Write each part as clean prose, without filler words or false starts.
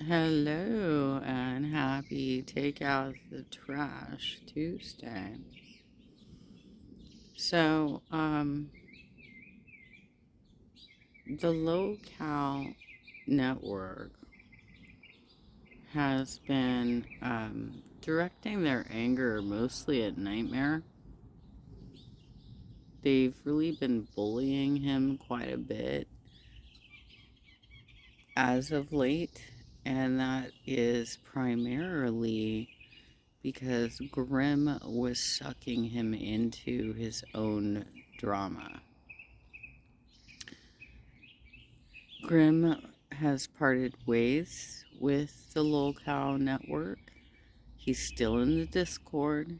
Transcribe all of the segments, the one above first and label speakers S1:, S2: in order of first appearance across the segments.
S1: Hello and happy Take Out the Trash Tuesday. So, the Lolcow network has been directing their anger mostly at Nightmare. They've really been bullying him quite a bit as of late, and that is primarily because Grimm was sucking him into his own drama. Grimm has parted ways with the Lolcow network. He's still in the Discord.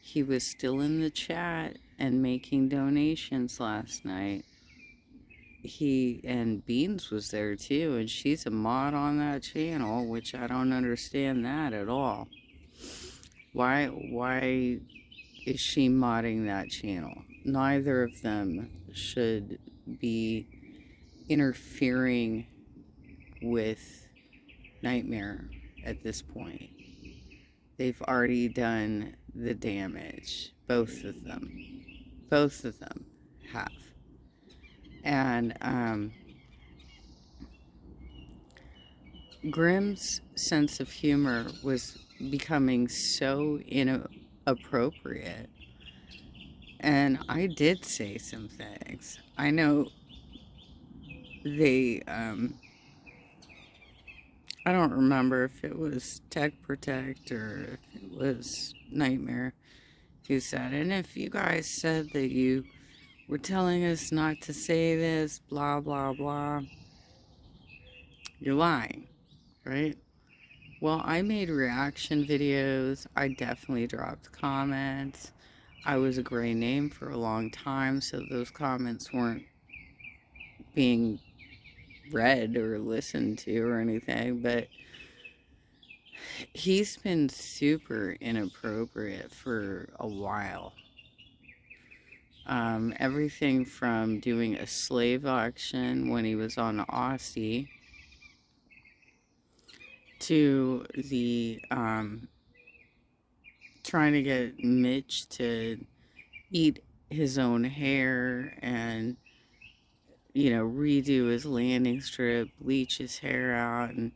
S1: He was still in the chat and making donations last night. And Beans was there too, and she's a mod on that channel, which I don't understand that at all. Why is she modding that channel? Neither of them should be interfering with Nightmare at this point. They've already done the damage. Both of them. Both of them have. And Grimm's sense of humor was becoming so inappropriate. And I did say some things. I know they, I don't remember if it was Tech Protect or if it was Nightmare who said, and if you guys said that you were telling us not to say this, blah, blah, blah, you're lying, right? Well, I made reaction videos. I definitely dropped comments. I was a gray name for a long time, so those comments weren't being read or listened to or anything, but he's been super inappropriate for a while. Everything from doing a slave auction when he was on Aussie to the trying to get Mitch to eat his own hair and, redo his landing strip, bleach his hair out. And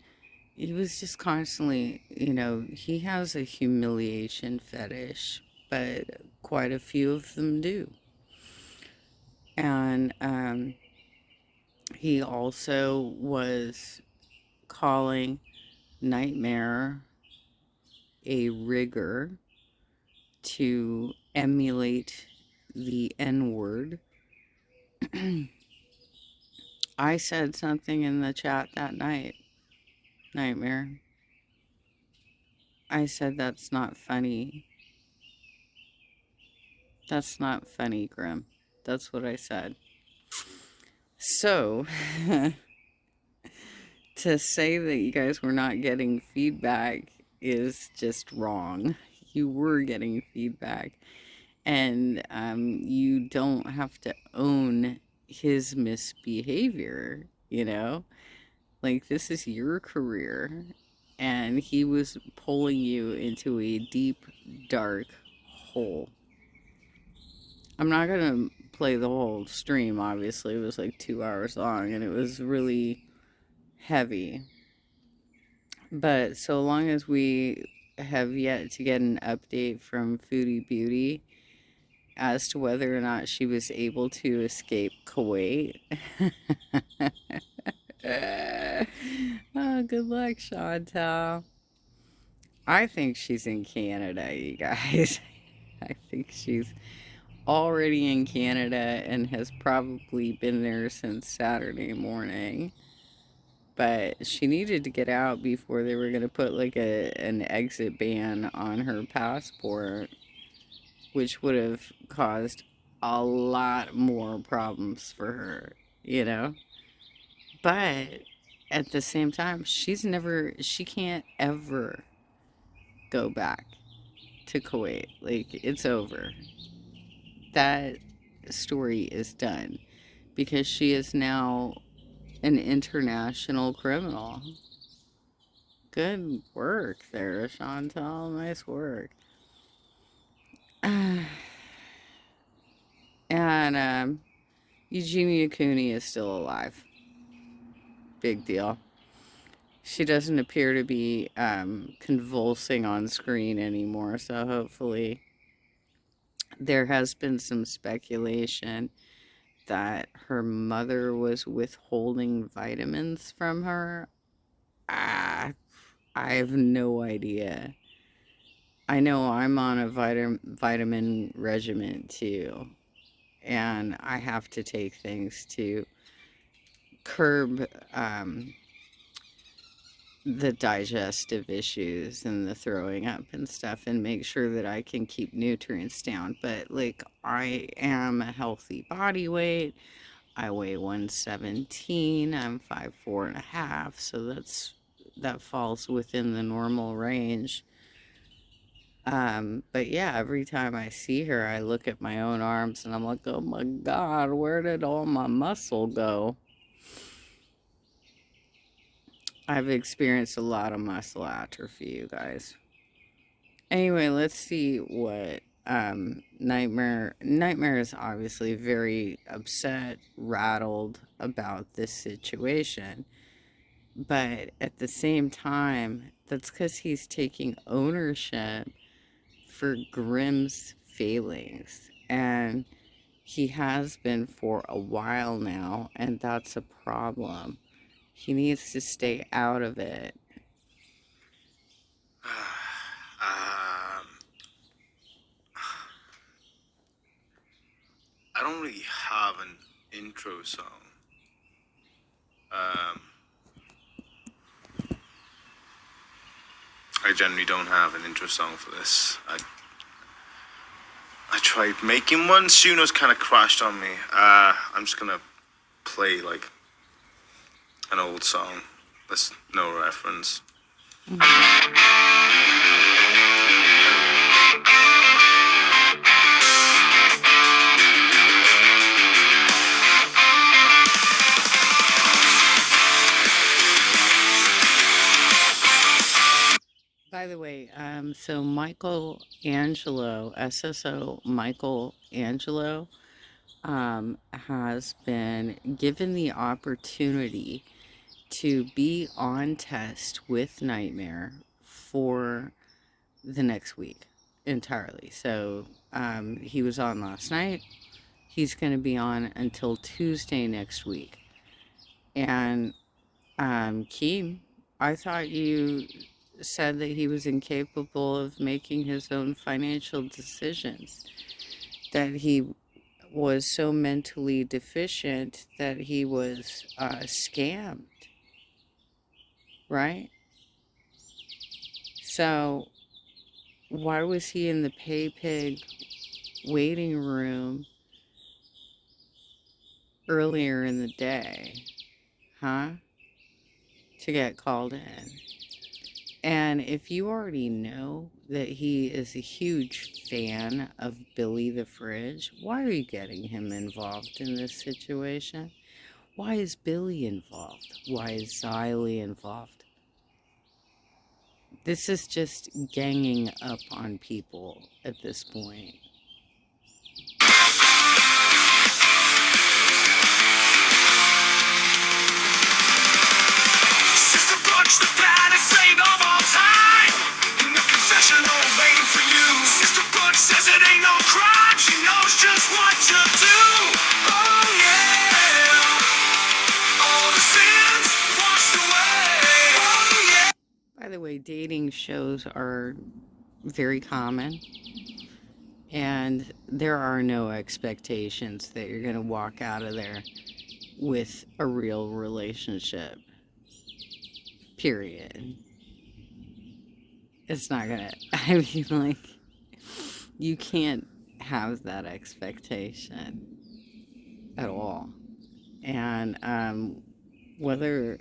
S1: he was just constantly, he has a humiliation fetish, but quite a few of them do. And he also was calling Nightmare a rigger to emulate the N-word. I said something in the chat that night, Nightmare. I said that's not funny. That's not funny, Grimm. That's what I said. So, to say that you guys were not getting feedback is just wrong. You were getting feedback. And you don't have to own his misbehavior, Like, this is your career. And he was pulling you into a deep, dark hole. I'm not going to play the whole stream, obviously. It was like 2 hours long, and it was really heavy. But so long as we have yet to get an update from Foodie Beauty as to whether or not she was able to escape Kuwait. Oh, good luck, Chantal. I think she's in Canada, you guys. I think she's already in Canada and has probably been there since Saturday morning. But she needed to get out before they were going to put like an exit ban on her passport, which would have caused a lot more problems for her, But at the same time, she can't ever go back to Kuwait. Like, it's over. That story is done because she is now an international criminal. Good work there, Chantal. Nice work. And Eugenia Cooney is still alive. Big deal. She doesn't appear to be convulsing on screen anymore, so hopefully there has been some speculation that her mother was withholding vitamins from her. Ah, I have no idea. I know I'm on a vitamin regimen too, and I have to take things to curb the digestive issues and the throwing up and stuff and make sure that I can keep nutrients down. But like, I am a healthy body weight. I weigh 117. I'm 5'4.5", so that falls within the normal range. But yeah, every time I see her, I look at my own arms and I'm like, oh my God, where did all my muscle go? I've experienced a lot of muscle atrophy, you guys. Anyway, let's see what Nightmare is obviously very upset, rattled about this situation. But at the same time, that's because he's taking ownership for Grimm's failings. And he has been for a while now, and that's a problem. He needs to stay out of it.
S2: I don't really have an intro song. I generally don't have an intro song for this. I tried making one, Suno's kind of crashed on me. I'm just gonna play like an old song. There's no reference.
S1: By the way, so Michaelangelo, SSO Michaelangelo, has been given the opportunity to be on test with Nightmare for the next week entirely. So he was on last night. He's going to be on until Tuesday next week. And Keem, I thought you said that he was incapable of making his own financial decisions, that he was so mentally deficient that he was scammed, right? So why was he in the pay pig waiting room earlier in the day, huh? To get called in. And if you already know that he is a huge fan of Billy the Fridge, why are you getting him involved in this situation? Why is Billy involved? Why is Xylee involved? This is just ganging up on people at this point.
S3: The baddest thing of all time. In the confessional waiting for you. Sister Butch says it ain't no crime. She knows just what to do. Oh yeah. All the sins washed away. Oh yeah.
S1: By the way, dating shows are very common. And there are no expectations that you're going to walk out of there with a real relationship. Period. It's not gonna, I mean, like, you can't have that expectation at all. And whether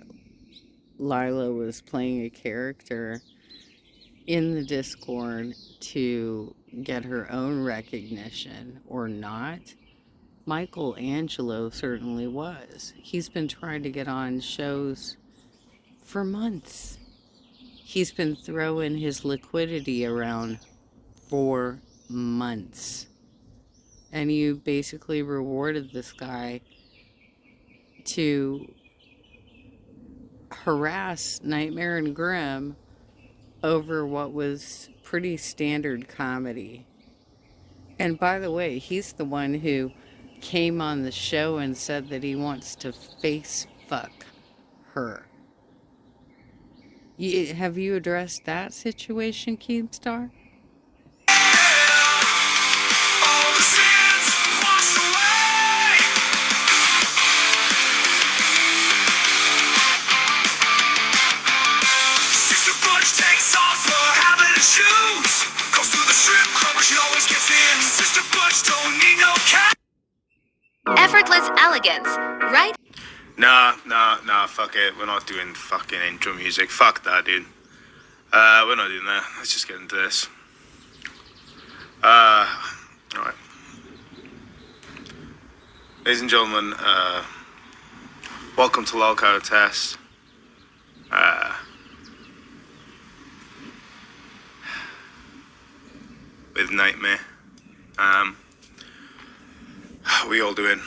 S1: Lila was playing a character in the Discord to get her own recognition or not, Michaelangelo certainly was. He's been trying to get on shows for months. He's been throwing his liquidity around for months. And you basically rewarded this guy to harass Nightmare and Grimm over what was pretty standard comedy. And by the way, he's the one who came on the show and said that he wants to face fuck her. Have you addressed that situation, Keemstar?
S3: All the sins washed away. Sister Butch takes off her habit and shoes. Goes through the strip club, but she always gets in. Sister Butch don't need no cat.
S4: Effortless elegance, right?
S2: Nah, fuck it. We're not doing fucking intro music. Fuck that, dude. We're not doing that. Let's just get into this. Alright. Ladies and gentlemen, welcome to Lolcow Test. With Nightmare. How we all doing?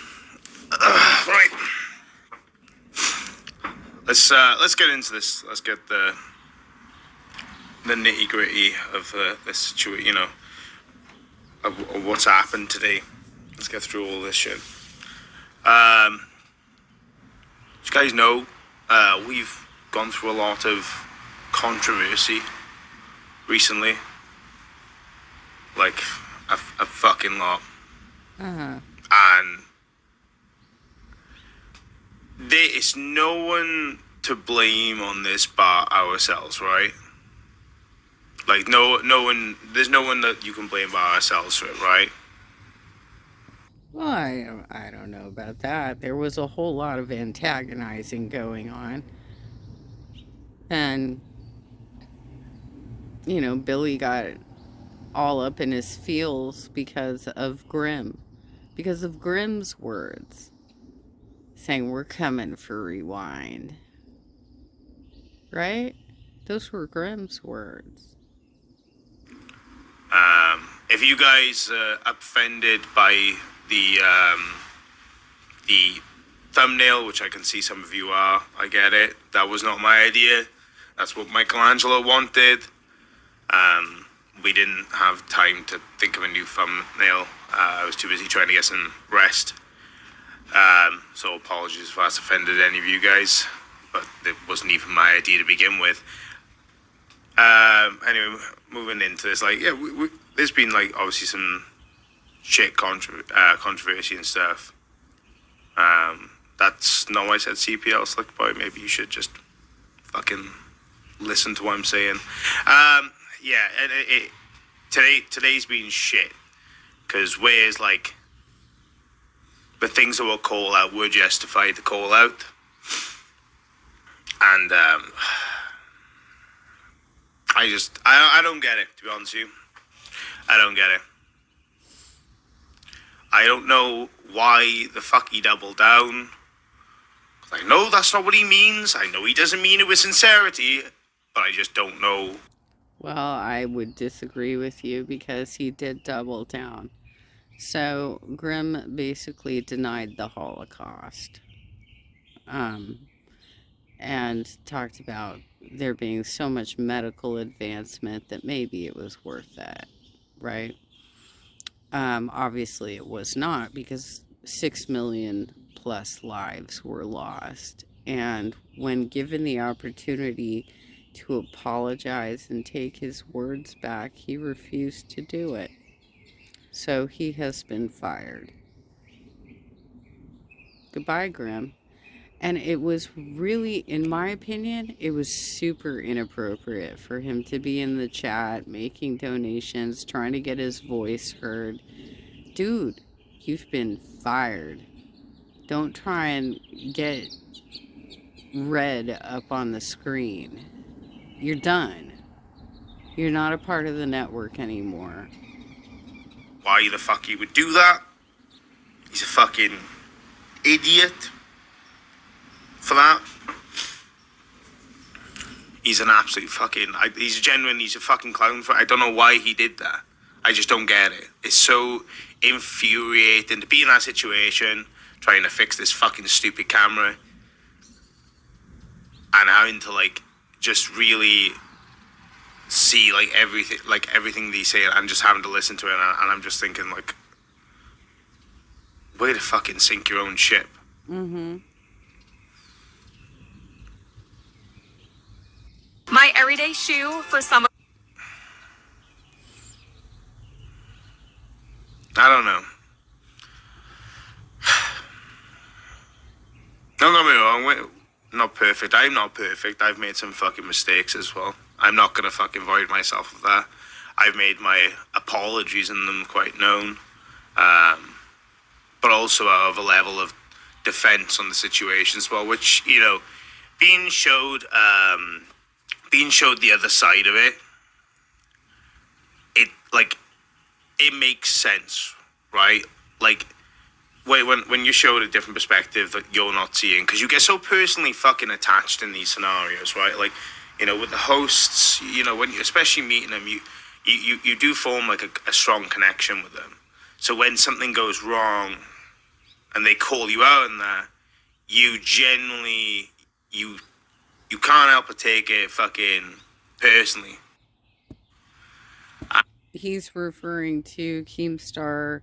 S2: Right. Let's get into this. Let's get the nitty gritty of this situation. You know, of what's happened today. Let's get through all this shit. As you guys know, we've gone through a lot of controversy recently. Like a fucking lot.
S1: Uh-huh.
S2: And there is no one to blame on this but ourselves, right? Like no one. There's no one that you can blame but ourselves for it, right?
S1: Well, I don't know about that. There was a whole lot of antagonizing going on. And, you know, Billy got all up in his feels because of Grimm. Because of Grimm's words. Saying, we're coming for Rewind. Right? Those were Grimm's words.
S2: If you guys are offended by the thumbnail, which I can see some of you are, I get it. That was not my idea. That's what Michaelangelo wanted. We didn't have time to think of a new thumbnail. I was too busy trying to get some rest. So apologies if that's offended any of you guys, but it wasn't even my idea to begin with. Anyway, moving into this, like, yeah, there's been, like, obviously some shit controversy and stuff. That's not why I said CPL, Slick Boy. Maybe you should just fucking listen to what I'm saying. Yeah, and today's been shit. Because whereas, like, the things that were called out were justified to call out. And, I don't get it, to be honest with you. I don't get it. I don't know why the fuck he doubled down. I know that's not what he means. I know he doesn't mean it with sincerity, but I just don't know.
S1: Well, I would disagree with you because he did double down. So, Grimm basically denied the Holocaust. And talked about there being so much medical advancement that maybe it was worth that, right? Obviously it was not, because 6 million plus lives were lost. And when given the opportunity to apologize and take his words back, he refused to do it. So he has been fired. Goodbye, Grimm. And it was really, in my opinion, it was super inappropriate for him to be in the chat, making donations, trying to get his voice heard. Dude, you've been fired. Don't try and get red up on the screen. You're done. You're not a part of the network anymore.
S2: Why the fuck he would do that? He's a fucking idiot for that. he's an absolute fucking. He's genuine. He's a fucking clown for. I don't know why he did that. I just don't get it. It's so infuriating to be in that situation, trying to fix this fucking stupid camera, and having to like just really see like everything they say, and just having to listen to it, and I'm just thinking like, way to fucking sink your own ship.
S1: Mm-hmm.
S5: My everyday shoe for summer.
S2: I don't know. Don't get me wrong, we're not perfect. I'm not perfect. I've made some fucking mistakes as well. I'm not gonna fucking void myself of that. I've made my apologies in them quite known, but also out of a level of defense on the situation as well, which, you know, being showed the other side of it, it makes sense, right? Like, when you're showed a different perspective that you're not seeing, because you get so personally fucking attached in these scenarios, right? Like, you know, with the hosts, you know, when you, especially meeting them, you do form like a strong connection with them. So when something goes wrong and they call you out on that, you genuinely, you can't help but take it fucking personally.
S1: He's referring to Keemstar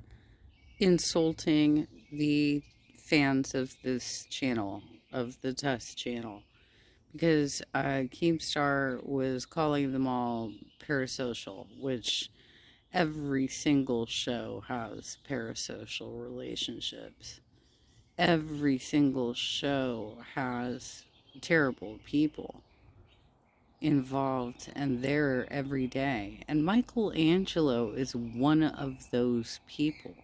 S1: insulting the fans of this channel, of the Test channel, because Keemstar was calling them all parasocial, which every single show has parasocial relationships. Every single show has terrible people involved, and they're every day. And Michaelangelo is one of those people.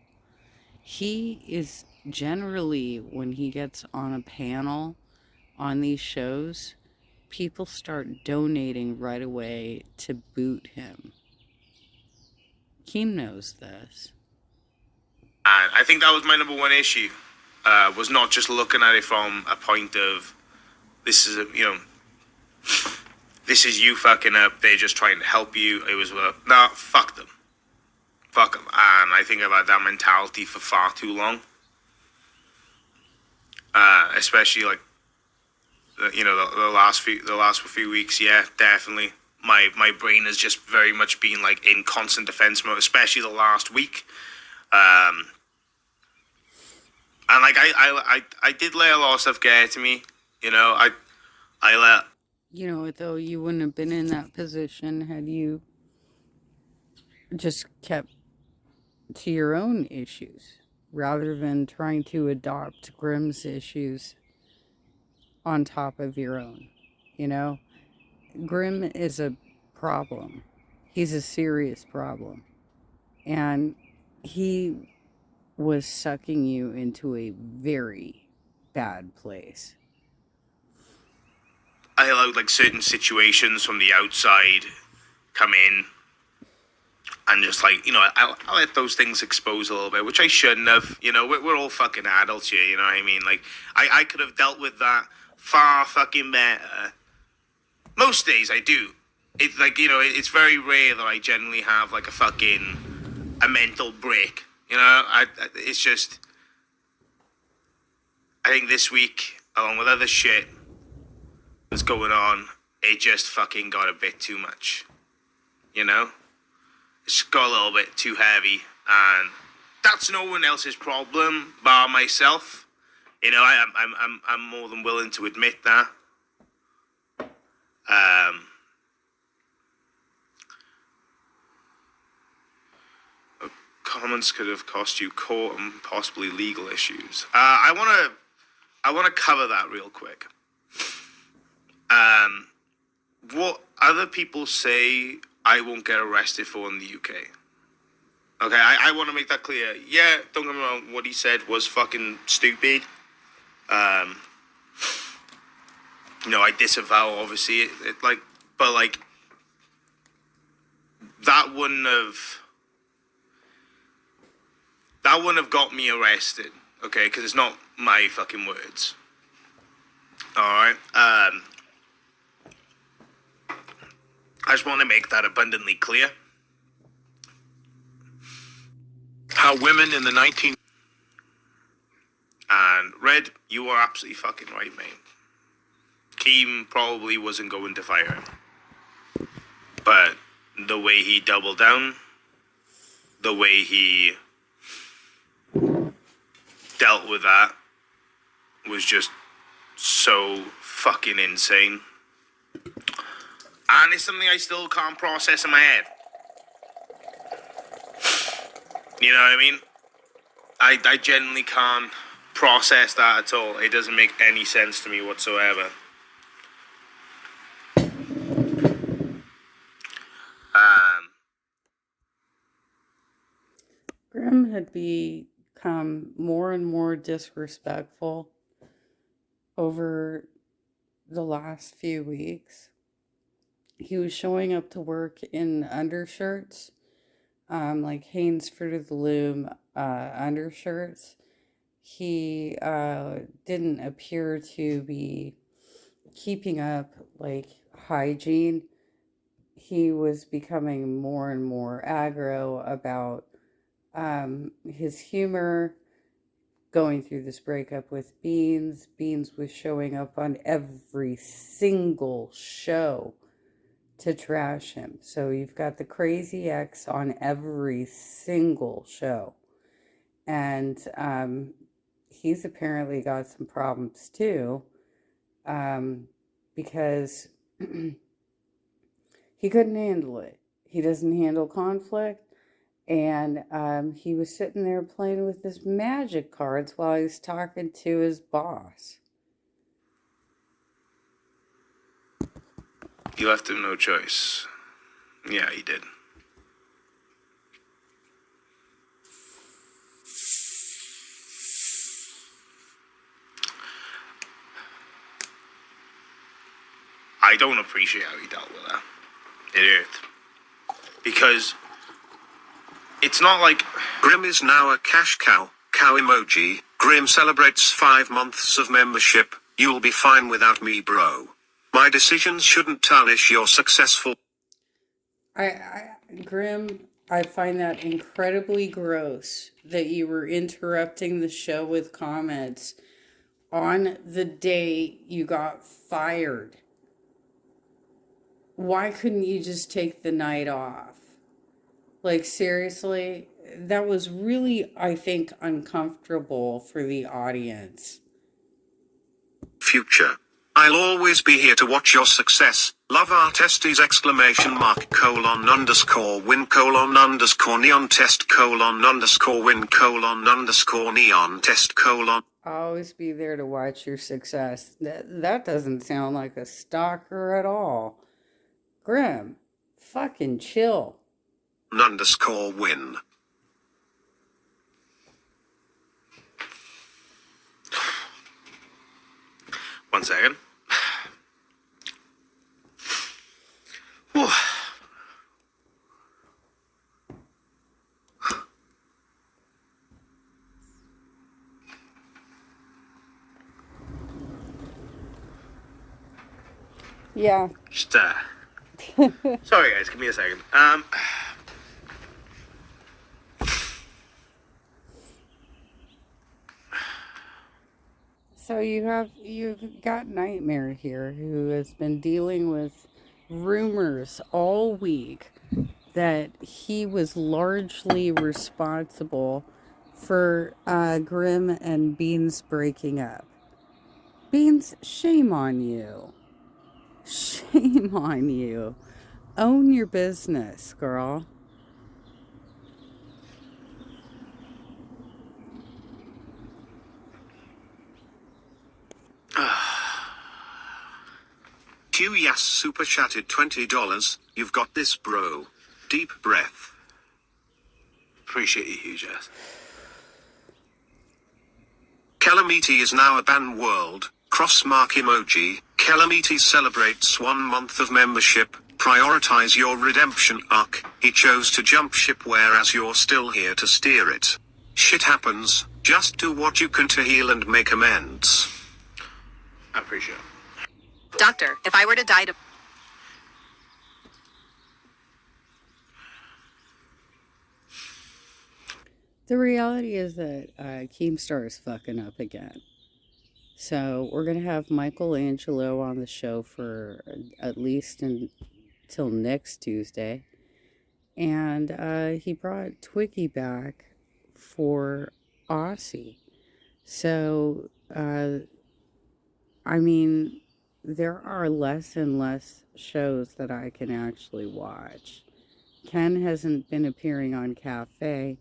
S1: He is generally, when he gets on a panel on these shows, people start donating right away to boot him. Keem knows this.
S2: And I think that was my number one issue, was not just looking at it from a point of, this is, this is you fucking up, they're just trying to help you. It was, nah, fuck them. Fuck them. And I think I've had that mentality for far too long. Especially like, the last few weeks, yeah, definitely. My brain has just very much been like in constant defense mode, especially the last week. And like I did let a lot of stuff get to me, you know. I let.
S1: You know, though, you wouldn't have been in that position had you just kept to your own issues rather than trying to adopt Grimm's issues on top of your own. You know, Grimm is a problem. He's a serious problem. And he was sucking you into a very bad place.
S2: I allowed like certain situations from the outside come in, and just like, you know, I let those things expose a little bit, which I shouldn't have. You know, we're all fucking adults here, you know what I mean? Like, I could have dealt with that far fucking better. Most days I do. It's like, you know, it's very rare that I generally have like a mental break. You know, it's just, I think this week, along with other shit that's going on, it just fucking got a bit too much. You know? It's got a little bit too heavy, and that's no one else's problem bar myself. You know, I'm more than willing to admit that. Comments could have cost you court and possibly legal issues. I want to cover that real quick. What other people say I won't get arrested for in the UK. Okay, I want to make that clear. Yeah, don't get me wrong, what he said was fucking stupid. You know, I disavow, obviously, but like, that wouldn't have got me arrested, okay, because it's not my fucking words. Alright, I just want to make that abundantly clear.
S3: How women in the 19...
S2: And Red, you are absolutely fucking right, mate. Keem probably wasn't going to fire him. But the way he doubled down, the way he dealt with that was just so fucking insane. And it's something I still can't process in my head. You know what I mean? I genuinely can't process that at all. It doesn't make any sense to me whatsoever.
S1: Grimm had become more and more disrespectful over the last few weeks. He was showing up to work in undershirts, like Hanes Fruit of the Loom undershirts. He didn't appear to be keeping up like hygiene. He was becoming more and more aggro about his humor, going through this breakup with Beans. Beans was showing up on every single show to trash him. So you've got the crazy ex on every single show. And he's apparently got some problems too, because he couldn't handle it. He doesn't handle conflict. And he was sitting there playing with his magic cards while he was talking to his boss.
S2: You left him no choice. Yeah, he did. I don't appreciate how he dealt with that. It hurt. Because it's not like...
S6: Grimm is now a cash cow. Cow emoji. Grimm celebrates 5 months of membership. You'll be fine without me, bro. My decisions shouldn't tarnish your successful...
S1: Grimm, I find that incredibly gross that you were interrupting the show with comments on the day you got fired. Why couldn't you just take the night off? Like, seriously, that was really, I think, uncomfortable for the audience.
S6: Future. I'll always be here to watch your success. Love our testes ! !Win !Neon test ! !Win ! !Neon test !
S1: I'll always be there to watch your success. That doesn't sound like a stalker at all. Grimm, fucking chill.
S6: _win.
S2: One second. Whew.
S1: Yeah.
S2: Just, sorry guys, give me a second.
S1: So you've got Nightmare here, who has been dealing with rumors all week that he was largely responsible for Grimm and Beans breaking up. Beans, shame on you. Shame on you. Own your business, girl.
S6: Yas super chatted $20. You've got this, bro. Deep breath.
S2: Appreciate you, huge ass.
S6: Calamity is now a ban world. Cross mark emoji. Calamity celebrates 1 month of membership. Prioritize your redemption arc. He chose to jump ship, whereas you're still here to steer it. Shit happens. Just do what you can to heal and make amends.
S2: I appreciate it.
S5: Doctor, if I were to die to...
S1: The reality is that Keemstar is fucking up again. So we're gonna have Michaelangelo on the show for at least until next Tuesday, and he brought Twiggy back for Aussie. So I mean, there are less and less shows that I can actually watch. Ken hasn't been appearing on Cafe,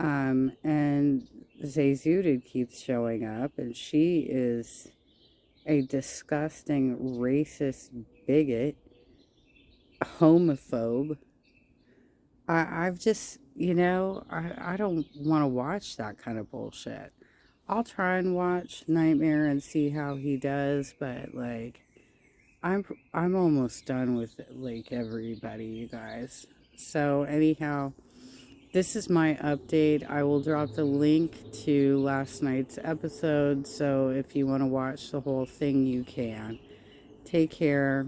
S1: and Zayzudid keeps showing up, and she is a disgusting, racist bigot, homophobe. I've just, I don't want to watch that kind of bullshit. I'll try and watch Nightmare and see how he does, but like, I'm almost done with like everybody, you guys. So anyhow, this is my update. I will drop the link to last night's episode, so if you want to watch the whole thing, you can. Take care.